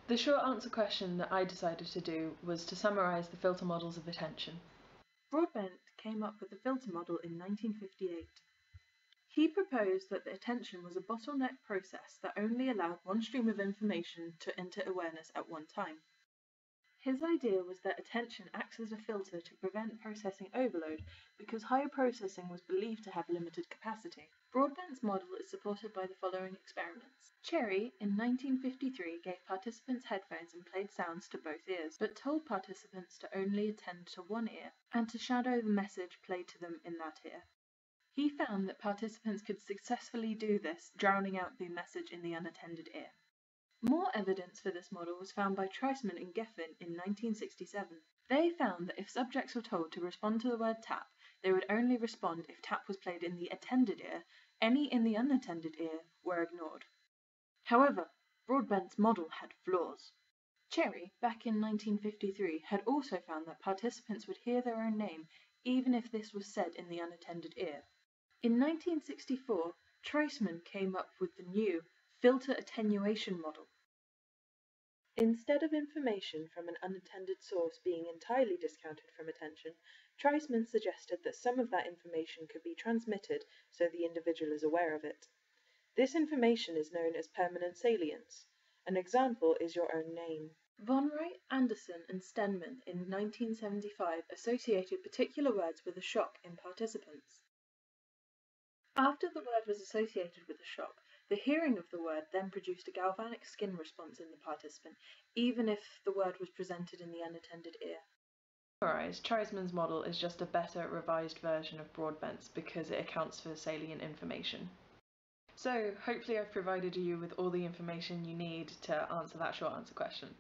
The short answer question that I decided to do was to summarise the filter models of attention. Broadbent came up with the filter model in 1958. He proposed that the attention was a bottleneck process that only allowed one stream of information to enter awareness at one time. His idea was that attention acts as a filter to prevent processing overload because higher processing was believed to have limited capacity. Broadbent's model is supported by the following experiments. Cherry, in 1953, gave participants headphones and played sounds to both ears, but told participants to only attend to one ear and to shadow the message played to them in that ear. He found that participants could successfully do this, drowning out the message in the unattended ear. More evidence for this model was found by Treisman and Geffen in 1967. They found that if subjects were told to respond to the word tap, they would only respond if tap was played in the attended ear. Any in the unattended ear were ignored. However, Broadbent's model had flaws. Cherry, back in 1953, had also found that participants would hear their own name even if this was said in the unattended ear. In 1964, Treisman came up with the new filter attenuation model. Instead of information from an unattended source being entirely discounted from attention, Treisman suggested that some of that information could be transmitted so the individual is aware of it. This information is known as permanent salience. An example is your own name. Von Wright, Anderson, and Stenman in 1975 associated particular words with a shock in participants. After the word was associated with a shock, the hearing of the word then produced a galvanic skin response in the participant, even if the word was presented in the unattended ear. Summarise, Treisman's model is just a better, revised version of Broadbent's because it accounts for salient information. So, hopefully I've provided you with all the information you need to answer that short answer question.